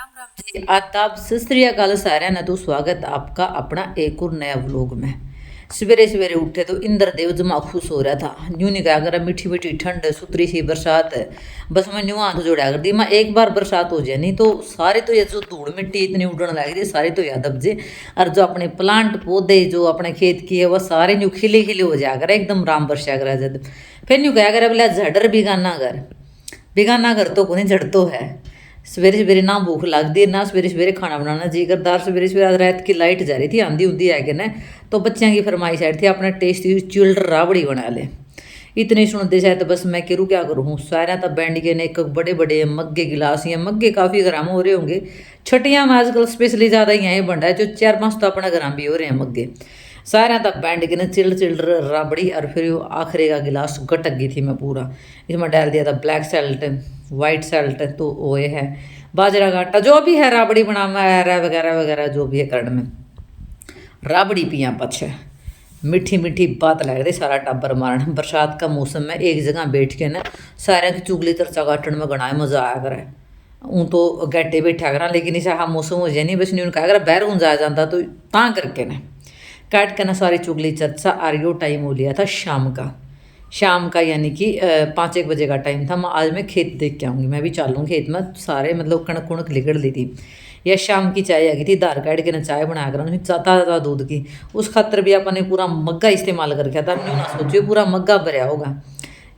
राम राम जी, आदाब, सत श्री अकाल साਰਿਆਂ ने। तो स्वागत आपका अपना एक और नया व्लॉग में। सवेरे सवेरे उठे तो इंद्रदेव जमा खुश हो रहा था। यूं नहीं कहा कर मीठी मीठी ठंड सुतरी सी बरसात है, बस मैं यूं हाथ जोड़ा कर दी। मैं एक बार बरसात हो जाए नहीं तो सारे तो ये जो धूड़ मिट्टी इतनी उड़ने लग रही सारी तो याद अब जे। और जो अपने प्लांट पौधे जो अपने खेत की है वह सारे यूं खिले खिले हो जाया कर, एकदम राम बरसा कर जद। फिर यूं कहा कर बोला झड़र बिगाना घर तो कोनी झड़ तो है। सवेरे सवेरे ना भूख लगती ना सवेरे सवेरे खाना बनाना जी करता। सवेरे सवेरे रात की लाइट जा रही थी, आंधी उंधी है कि ना, तो बच्चों की फरमाइश आई थी अपने टेस्टी चिल्ड राबड़ी बना ले। इतने सुनते शायद बस मैं करूँ क्या करूँ। सारा तब बैंड के ने एक बड़े बड़े मग्गे गिलास या मग्गे काफ़ी ग्राम हो रहे होंगे। छटियाँ में आजकल स्पेशली ज़्यादा ही यहाँ बन रहा है, जो 4-5 तो अपने ग्राम भी हो रहे हैं मग्गे। सारा तक बैंड के ने चिल्ड राबड़ी। और फिर आखिरी का गिलास गटक गई थी मैं पूरा। इसमें डाल दिया था ब्लैक सैल्ट, वाइट सैल्ट, तो वो ये है बाजरा का आटा, जो भी है राबड़ी बनाना है वगैरह वगैरह जो भी है करण में। राबड़ी पिया पछ मीठी मीठी बात लग रही सारा टब्बर मारन। बरसात का मौसम में एक जगह बैठ के ना सारे की चुगली तरचा काटन में घना मजा आया करे। ऊँ तो गड्ढे बैठा करा, लेकिन इसे हाँ मौसम हो जाए नहीं बस नहीं उनका अगर बहर जा जाता तो ता करके ना काट के ना सारी चुगली चर्चा। और यो टाइम हो लिया था शाम का यानी कि 5-1 बजे का टाइम था। मैं आज मैं खेत देख के आऊँगी, मैं भी चालूँ खेत में। सारे मतलब कणक कुणक लिगड़ ली थी। यह शाम की चाय आ गई थी, दार काट के ना चाय बनाया करा ताज़ा दूध की। उस खातर भी अपन ने पूरा मग्गा इस्तेमाल कर रखा था। न्यू ना सोचिए पूरा मग्गा भरा होगा।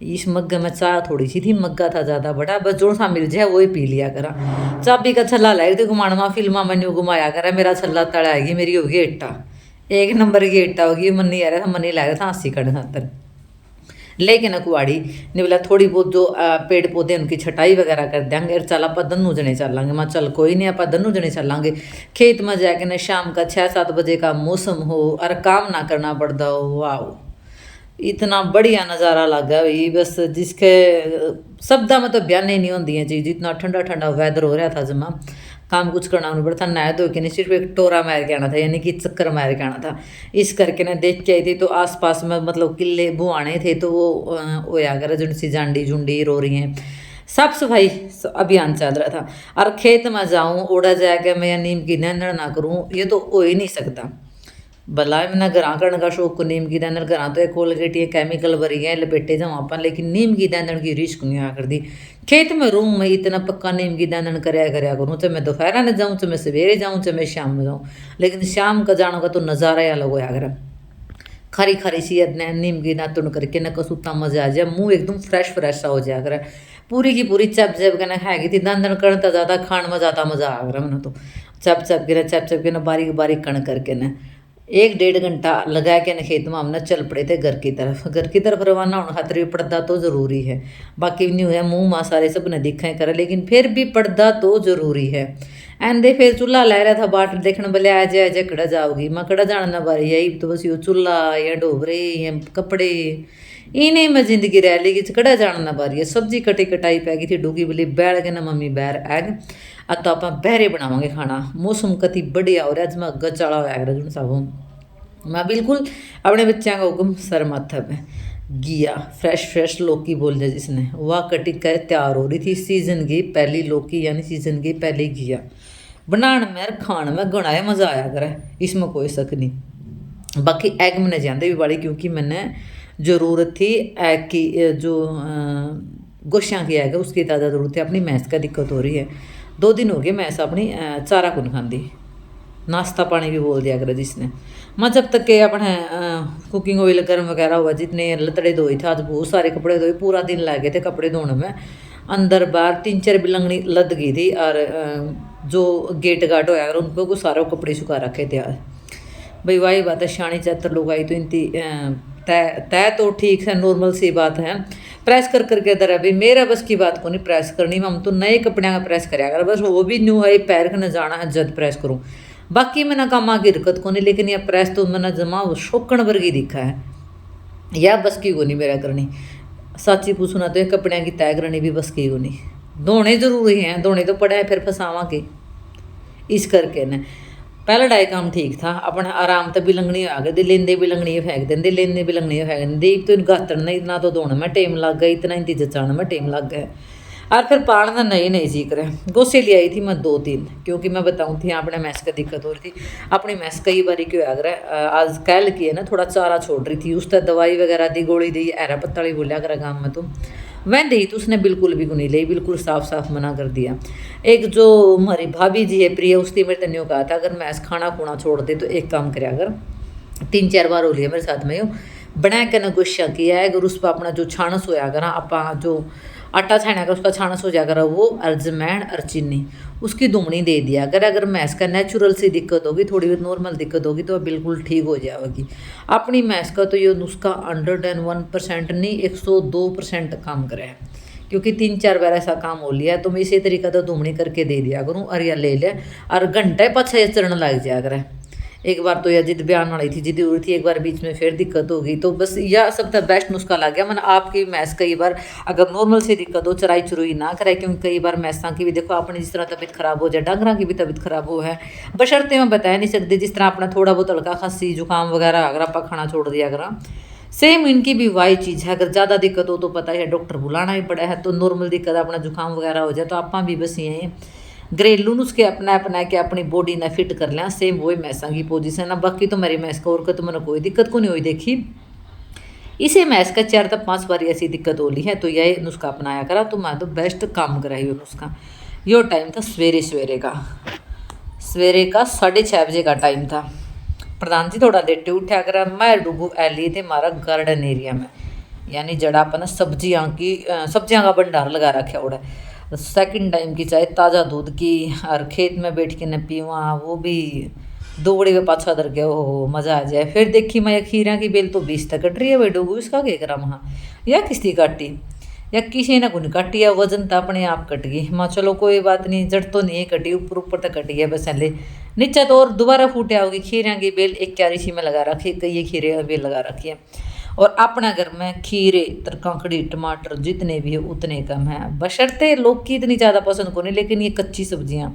इस मग्गे में चाय थोड़ी सी थी, मग्गा था ज़्यादा बड़ा, बस जो सा मिल जाए वही पी लिया करा। चाबी का छल्ला लाए थे घुमाण में, फिल्मा में न्यू घुमाया करा। मेरा छल्ला तड़ा आएगी, मेरी होगी एट्टा, 1 नंबर की एट्टा होगी। मन नहीं आ रहा था, मन नहीं लग रहा था हंसी करने खातर। लेकिन कुआड़ी ने बोला थोड़ी बहुत जो पेड़ पौधे उनकी छटाई वगैरह कर देंगे। चल आप दन्नू जने चलेंगे। मैं चल कोई नहीं, आप दन्नू जने चलेंगे खेत में जाके ना। शाम का 6-7 बजे का मौसम हो और काम ना करना पड़ता हो, वाह इतना बढ़िया नज़ारा लगा भाई। बस जिसके शब्दा में तो बयान ही नहीं होती है चीज़। इतना ठंडा ठंडा वेदर हो रहा था जमा, काम कुछ करना नहीं पड़ता। नया धो के नहीं, सिर्फ एक टोरा मार के आना था, यानी कि चक्कर मार के आना था। इस करके ना देख के आई थी तो आसपास में मतलब किले बुआने थे, तो वो होया कर जो सी जांडी जुंडी रो रही हैं। साफ सफाई अभियान चल रहा था। और खेत में जाऊँ ओढ़ा जाके मैं नीम की नैनड़ ना करूँ, ये तो हो ही नहीं सकता। भला मैंने घरा करने का शौक को नीम की दानड़ घरा तो एक कोलगेट ये केमिकल भरी है लपेटे जाऊँ अपन, लेकिन नीम की दानड़ की रिस्क नहीं आ कर दी। खेत में रूम में इतना पक्का नीम की दानड़ करया करूँ, चाहे मैं दोपहर में जाऊँ, चाहे मैं सवेरे जाऊँ, चाहे मैं शाम में जाऊँ। लेकिन शाम का जाने का तो नज़ारा ही अलग होया कर। खरी खरी सी नीम की दातुन करके न कसूता मजा आ जाए, मुँह एकदम फ्रेश फ्रेश सा हो जाया कर। पूरी की पूरी चप चप के ना खाएगी थी। दानड़ कण तो ज़्यादा खाण में ज़्यादा मजा आ गया मैंने तो। चप चप के ना बारीक बारीक कण करके ना 1-1.5 घंटा लगा के न खेत में हमने चल पड़े थे घर की तरफ रवाना होने खातर भी पर्दा तो ज़रूरी है। बाकी नहीं हुआ मुँह माँ सारे सब ने दिखा करे, लेकिन फिर भी पर्दा तो ज़रूरी है। एंदे फिर चूल्हा ला रहा था बाट देखने बोले आज आज कड़ा जाओगी। मैं कड़ा जाना ना बारी यही तो बस यो चूल्हा या डोबरे या कपड़े इन्हें में जिंदगी रह लेगी। कड़ा जाना ना बारी है। सब्जी कटी कटाई पै गई थी, डूगी बोली बैठ के ना मम्मी बैर एग अब तो आप बहरे बनावे खाना। मौसम कति बढ़िया हो रहा अज मैं गचाला होया जो सब। मैं बिल्कुल अपने बच्चों का हुक्म सर माथा पे घिया फ्रेश लौकी बोल दिया जिसने, वह कटी कर तैयार हो रही थी। सीजन की पहली लौकी यानी सीजन की पहली घिया बनाने में और खाने में घना मज़ा आया करे, इसमें कोई शक नहीं। बाकी एग मैंने जानते भी बड़ी, क्योंकि मैंने ज़रूरत थी एग की, जो गोशियाँ की एग उसकी ज़्यादा ज़रूरत है। अपनी भैंस का दिक्कत हो रही है, 2 दिन हो गए भैंस अपनी चारा कुन खाती, नाश्ता पानी भी बोल दिया करे जिसने। मैं जब तक के अपने कुकिंग ऑयल गर्म वगैरह हुआ, जितने लतड़े धोए थे आज बहुत सारे कपड़े धोए, पूरा दिन लग गए थे कपड़े धोने में। अंदर बाहर 3-4 बिलंगनी लद गई थी। और जो गेट गाट होया कर उनको को सारे कपड़े सुखा रखे थे आज। भाई वही बात है, शानी चतर लोग आई तो इनती तय तो ठीक है, नॉर्मल सी बात है। प्रेस कर करके इधर है भाई, मेरा बस की बात को नहीं प्रेस करनी। हम तो नए कपड़े का प्रेस कराया कर, बस वो भी न्यू है पैर के न जाना है जद प्रेस करूँ। बाकी मैंने काम आगे हरकत को नहीं, लेकिन यह प्रेस तो मैंने जमा शोकण वर्गी दिखा है, या बस की को नहीं मेरा करनी। साची पूछना तो ये कपड़े की तय करनी भी बस की को नहीं। धोने जरूरी हैं, धोने तो पड़े हैं फिर फसावा के। इस करके न पहला डाई काम ठीक था, अपने आराम तो बिलंगनी आ गई, लेंदे बिलंगनी फेंक देंगे, लेंदे बिलंगनी फेंक देंगे। तो गातन ना तो धोने में टाइम लग गया, इतना इंती जचाने में टाइम लग गया। और फिर पालना नहीं नहीं सीख रहे। गोसे ले आई थी मैं 2-3, क्योंकि मैं बताऊँ थी अपने मैस का दिक्कत हो रही थी। अपनी मैस कई बारी क्यों आ रहा आज कल की है ना, थोड़ा चारा छोड़ रही थी, उसका दवाई वगैरह दी, गोली दी, एरा पत्ताली बोलिया करा गाँव में तो वह दी, तो उसने बिल्कुल भी नहीं ली, बिल्कुल साफ साफ मना कर दिया। एक जो हमारी भाभी जी है प्रिय, उसने मेरे तने कहा था अगर मैस खाना खुना छोड़ दे तो एक काम करे, अगर 3-4 बार हो लिया मेरे साथ में, यूँ बना के नगोशिया किया है, अगर उस पर अपना जो छानस होया करा, आप जो आटा छाना का उसका छानस हो जाया करा, वो अजमैन और चीनी उसकी दुमनी दे दिया अगर अगर मैस का नेचुरल सी दिक्कत होगी, थोड़ी बहुत नॉर्मल दिक्कत होगी तो बिल्कुल ठीक हो जाएगी। अपनी मैस का तो ये नुस्खा 101% नहीं 102% काम करे है, क्योंकि 3-4 बार ऐसा काम हो लिया तो मैं इसी तरीका तो दुमनी करके दे दिया करूँ, और या ले लिया और घंटे पाछा ये चरण लग जाया करे। एक बार तो यह जिद बयान वाली थी, जिद हो रही थी, एक बार बीच में फिर दिक्कत हो गई, तो बस यह सबसे बेस्ट नुस्खा लग गया। मैंने आपकी मैस कई बार अगर नॉर्मल से दिक्कत हो चराई चुरुई ना करे, क्योंकि कई बार मैसा की भी देखो अपनी जिस तरह तबीयत खराब हो जाए, डंगरा की भी तबीयत खराब हो है, बशर्ते मैं बता नहीं सकती, जिस तरह अपना थोड़ा बहुत हल्का खांसी जुकाम वगैरह अगर आप खाना छोड़ दिया अगर सेम इनकी भी वही चीज़ है। अगर ज़्यादा दिक्कत हो तो पता है डॉक्टर बुलाना ही पड़ा है, तो नॉर्मल दिक्कत अपना जुकाम वगैरह हो जाए तो आप भी बस यहीं घरेलू नुस्खे अपना के अपनी बॉडी ने फिट कर लिया, सेम वही मैसा की पोजीशन है। बाकी तो मेरी मैस का और तो मैंने कोई दिक्कत को नहीं हुई देखी। इसे मैस का 4-5 बार ऐसी दिक्कत हो ली है, तो यही नुस्खा अपनाया करा तो मैं तो बेस्ट काम करा ये नुस्खा। यो टाइम था सवेरे सवेरे का 6:30 बजे का टाइम था। प्रधान जी थोड़ा लेटे उठा करा, मैं डूबू एली थे हमारा गार्डन एरिया में, यानी जड़ा अपन सब्जियां का भंडार लगा रखा उड़ा। सेकंड टाइम की चाय ताज़ा दूध की, और खेत में बैठ के न पीवा, वो भी दोगड़े में पाछा दर गया, हो मज़ा आ जाए। फिर देखी मैं खीरा की बेल तो 20 तक कट रही है भाई डोगू, इसका क्या करा वहाँ या किसकी काटी या किसी ने कुछ काटी है, वजन तो अपने आप कट गई। माँ चलो कोई बात नहीं, जड़ तो नहीं कटी, ऊपर ऊपर तक कटी है बस हले, नीचे तो और दोबारा फूटिया होगी। खीरा की बेल एक क्यारी सी में लगा रखी, कई खीरे बेल लगा रखी है। और अपना घर में खीरे तरकाकड़ी टमाटर जितने भी है उतने कम है, बशर्ते लोग की इतनी ज़्यादा पसंद को नहीं, लेकिन ये कच्ची सब्जियां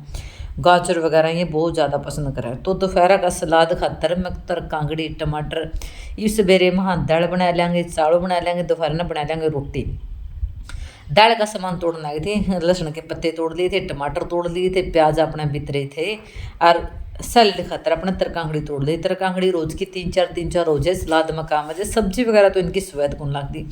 गाजर वगैरह ये बहुत ज़्यादा पसंद करें। तो दोपहर का सलाद खातर मैं तरकाकड़ी टमाटर ये सवेरे में दाल बना लेंगे, चावल बना लेंगे, दोपहर में बना लेंगे रोटी। दाल का सामान तोड़ने लगे थे, लहसुन के पत्ते तोड़ लिए थे, टमाटर तोड़ लिए थे, प्याज अपने बितरे थे, और सैलड खातर अपने तरकाकड़ी तोड़ ली। तरकाकड़ी रोज की 3-4 हो जाए, सलाद में काम आ जाए। सब्जी वगैरह तो इनकी स्वाद कौन लगती।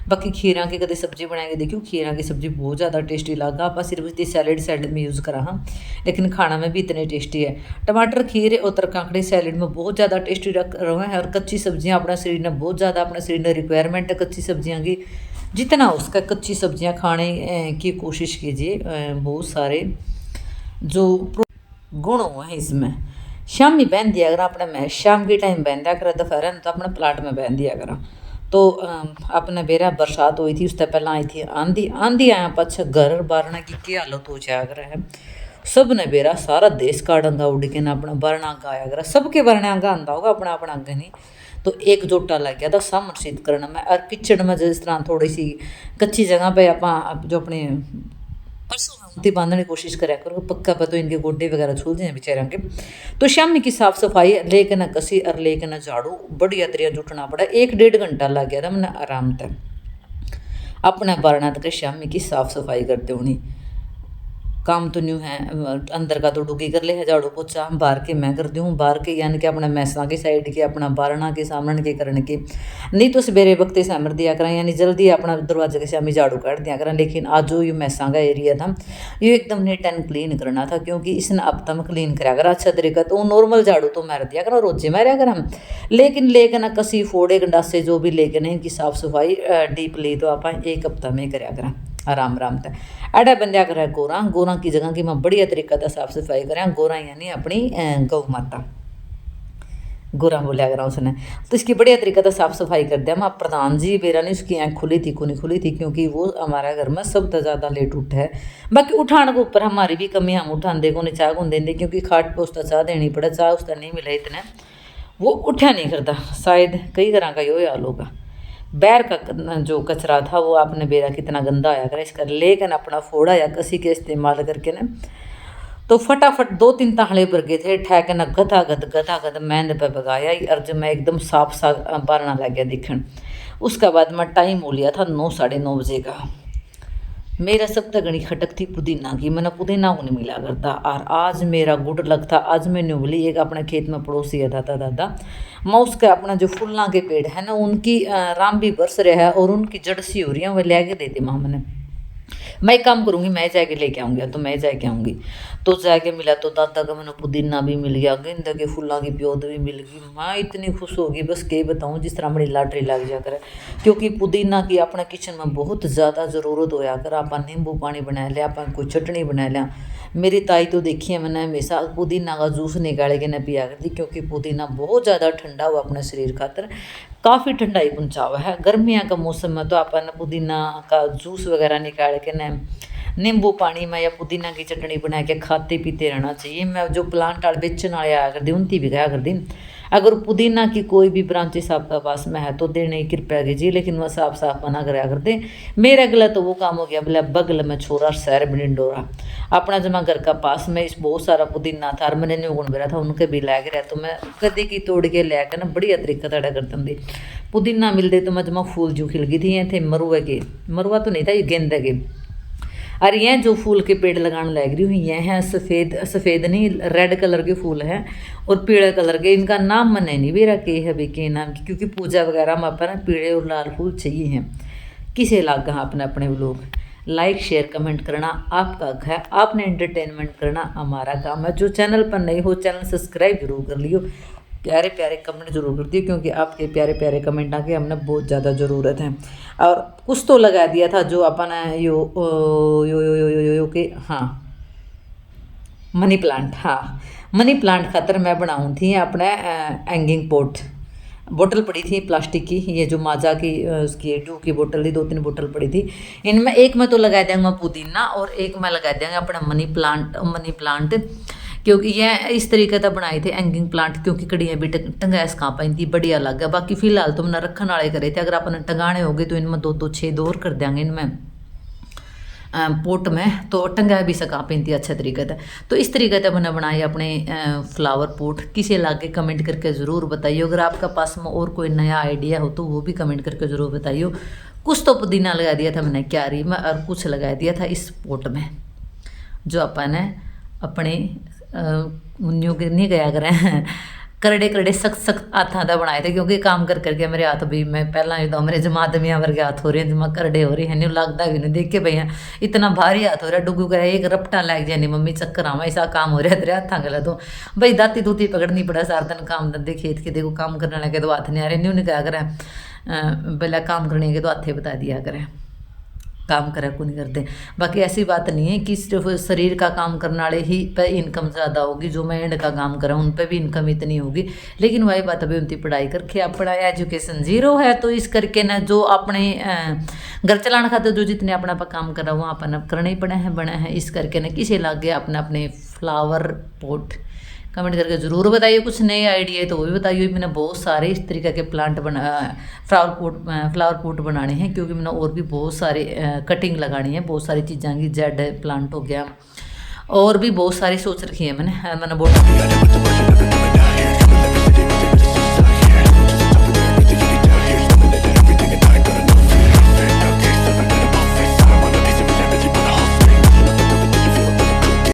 बाकी खीरा की कभी सब्जी बनाएंगे देखियो, खीरा की सब्जी बहुत ज़्यादा टेस्टी लगा। आप सिर्फ इसकी सैलड में यूज़ करा हाँ, लेकिन खाना में भी इतने टेस्टी है। टमाटर खीरे और तरकाकड़ी सैलड में बहुत ज़्यादा टेस्टी रख रहे हैं। और कच्ची सब्जियाँ अपना शरीर ने बहुत ज़्यादा अपने शरीर ने रिक्वायरमेंट है कच्ची सब्जियाँ की, जितना उसका कच्ची सब्जियाँ खाने की कोशिश कीजिए। बहुत सारे जो गुण हैं इसमें। शामी बहन दिया करा अपने में, शाम के टाइम बहन दिया करा, दोपहर तो अपने प्लाट में बहन दिया करा। तो अपने बेरा बरसात हुई थी, उससे पहला आई थी आंधी। आंधी आया पाछा घर बारना की क्या हालत हो जाया करा है। सब ने बेरा सारा देश का डंगा उड़ के ना अपना बरना गाया करा, सबके बरना आगा आंदा होगा, अपना अपना आगे नहीं। तो एक जोटा लग गया था समरसीत करने में। और किचन में जिस तरह थोड़ी सी कच्ची जगह पे आप जो अपने परसों बांधने की कोशिश करा करो, पक्का पता तो इनके गोडे वगैरह छूल जाए बेचारे के। तो शामी की साफ सफाई लेके ना कसी और लेके ना झाड़ू बढ़िया तरिया जुटना पड़ा। 1-1.5 घंटा लग गया था मैंने आराम तक अपने बारना तक शामी की साफ सफाई करते होनी। काम तो न्यू है, अंदर का तो डुगी कर ले है झाड़ू पोछा, बाहर के मैं कर दूँ, बाहर के यानी कि अपना मैसा की साइड के अपना बारना के सामने के करने के नहीं तो सवेरे वक्त सामर दिया करें, यानी जल्दी अपना दरवाजे के सामने झाड़ू काट दिया करें। लेकिन आज जो ये मैसा का एरिया था ये एकदम नीट एंड क्लीन करना था, क्योंकि इसने अब तक क्लीन कराया करा अच्छा तरीका। तो नॉर्मल झाड़ू तो मार दिया करा, रोजे मारा कर हम, लेकिन लेकिन कसी फोड़े गंडासे जो भी लेकिन इनकी साफ सफाई डीपली तो आप 1 हफ्ता में कराया करा आराम आराम तक। एडा बंदा करे गोरा की जगह की मैं बढ़िया तरीका से साफ सफाई करें। गोरा यानी अपनी गौ माता गोरा बोलिया करा उसने, तो इसकी बढ़िया तरीका से साफ सफाई कर दिया। मैं प्रधान जी बेरा नहीं उसकी आँख खुली थी को नहीं खुली थी, क्योंकि वो हमारा घर में सबसे ज़्यादा लेट उठा है। बाकी उठाने के ऊपर हमारी भी कमी, हम उठाते को नहीं चाह को देंगे, क्योंकि खाट पर उसका चाह देनी पड़े, चाह उसका नहीं मिला इतना वो उठा नहीं करता। शायद कई तरह का यो हाल होगा। बैर का जो कचरा था वो आपने बेरा कितना गंदा आया कर इसका, लेकिन अपना फोड़ा या कसी के इस्तेमाल करके ना तो फटाफट 2-3 ताहले भर गए थे, ठहके ना गधा मैंद पे भगाया। और जब मैं एकदम साफ साफ बारना लग गया दिखन, उसका बाद में टाइम हो लिया था 9-9:30 बजे का। मेरा सब तक गणी खटक थी पुदीना की, मैंने पुदीना को नहीं मिला करता। और आज मेरा गुड लक था, आज मैंने बोली एक अपने खेत में पड़ोसी है दादा दादा, मैं उसके अपना जो फूलना के पेड़ है ना उनकी राम भी बरस रहा है और उनकी जड़ सी हो रही है, वह ले के देती माँ मैंने। मैं एक काम करूँगी, मैं जाके लेके आऊँगी, तो मैं जाके आऊँगी। तो जाके मिला तो दादा का मैंने पुदीना भी मिल गया, गेंदा के फूलों की प्योद भी मिल गई। मैं इतनी खुश होगी बस के बताऊँ, जिस तरह मेरी लॉटरी लग जा करे। क्योंकि पुदीना की अपने किचन में बहुत ज़्यादा ज़रूरत होया कर। आप नींबू पानी बना लिया, आप कोई चटनी बना लिया। मेरी ताई तो देखी है, मैंने हमेशा पुदीना का जूस निकाल के न पिया करती, क्योंकि पुदीना बहुत ज़्यादा ठंडा हुआ अपने शरीर खातर, काफ़ी ठंडाई पहुँचावा है। गर्मियाँ का मौसम में तो अपन पुदीना का जूस वगैरह निकाल के न नींबू पानी में या पुदीना की चटनी बना के खाते पीते रहना चाहिए। मैं जो प्लांट आल बेचने वाले आया कर दी उनकी भी गया कर दी। अगर पुदीना की कोई भी ब्रांचेस आपका पास में है तो देने की कृपया कीजिए, लेकिन वह साफ साफ मना कराया करते। मेरा गला तो वो काम हो गया, बोला बगल में छोरा शहर बिंडोरा अपना जमा घर का पास में इस बहुत सारा पुदीना था और मैंने नहीं गुण करा था, उनके भी ला गया। तो मैं कदे की तोड़ के लेकर ना बढ़िया तरीका तड़ा करता थी। पुदीना मिलते तो मैं जमा फूल जो खिल गई थी, ये थे मरुआ के, मरुआ तो नहीं था, ये गेंदे के। और यह जो फूल के पेड़ लगाने लग रही हूँ यह है सफ़ेद, सफ़ेद नहीं रेड कलर के फूल हैं और पीले कलर के। इनका नाम मैंने नहीं भी रखे है भी के नाम की, क्योंकि पूजा वगैरह में अपना पीले और लाल फूल चाहिए हैं। किसे लगा अपने अपने लोग लाइक शेयर कमेंट करना आपका हक है, आपने एंटरटेनमेंट करना हमारा काम है। जो चैनल पर नहीं हो चैनल सब्सक्राइब जरूर कर लियो, प्यारे प्यारे कमेंट जरूर कर दिए, क्योंकि आपके प्यारे प्यारे कमेंट आके हमने बहुत ज़्यादा ज़रूरत है। और कुछ तो लगा दिया था जो अपन यो के हाँ मनी प्लांट, हाँ मनी प्लांट खातर मैं बनाऊँ थी अपने हैंगिंग पॉट। बोतल पड़ी थी प्लास्टिक की, ये जो माजा की उसकी 2 की बोतल थी, 2-3 बोतल पड़ी थी। इनमें एक में तो लगा देंगे पुदीना और एक में लगा देंगे अपना मनी प्लांट, क्योंकि यह इस तरीके से बनाए थे हैंगिंग प्लांट, क्योंकि कड़ियाँ भी टंगास कहाँ पाई थी बढ़िया लग गया। बाकी फिलहाल तो मैंने रखने वाले करे थे, अगर अपन टंगाने हो गए तो इनमें 2 छेद और कर देंगे इनमें पोट में, तो टंगा भी सका पेंती अच्छे तरीके से। तो इस तरीके से मैंने बनाए अपने फ्लावर पोट। किसे लाके कमेंट करके ज़रूर बताइए। अगर आपका पास में और कोई नया आइडिया हो तो वो भी कमेंट करके ज़रूर बताइए। कुछ तो पुदीना लगा दिया था मैंने क्यारी में और कुछ लगा दिया था इस पोट में, जो अपन ने अपने न्यू नहीं गया करें करड़े करड़े सख्त सख्त हाथों का बनाए थे, क्योंकि काम कर करके मेरे हाथ भी, मैं पहला जो मेरे जमात में वर्गे हाथ हो रहे हैं, जमा करड़े हो रहे हैं, नहीं लगता भी नहीं देख के भैया इतना भारी हाथ हो रहा है, डुगू कर एक रपटा लग जाए नहीं मम्मी चक्कर आवा ऐसा काम हो रहा है तेरे हाथा गला। तो भाई दाती दूती पकड़नी पड़ा, सारा दिन काम धंधे खेत के देखो काम करने लगे तो हाथ नहीं आ रहे, न्यू नहीं क्या करें पहले काम करने के तो हाथे बता दिया करें, काम करे को नहीं करते। बाकी ऐसी बात नहीं है कि सिर्फ शरीर का काम करने वाले ही पे इनकम ज़्यादा होगी, जो मैं एंड का काम करा उन पे भी इनकम इतनी होगी। लेकिन वही बात अभी उनकी पढ़ाई करके अपना एजुकेशन 0 है, तो इस करके ना जो अपने घर चलाने खाते जो जितने अपना पर काम करा वो अपन करने ही बने हैं। इस करके ना किसी लग गया अपने अपने फ्लावर पोट कमेंट करके ज़रूर बताइए। कुछ नए आइडिया तो वो भी बताइए। मैंने बहुत सारे इस तरीके के प्लांट फ्लावर पोट बनाने हैं, क्योंकि मैंने और भी बहुत सारे कटिंग लगानी है, बहुत सारी चीज़ों की, जेड प्लांट हो गया और भी बहुत सारी सोच रखी है मैंने बहुत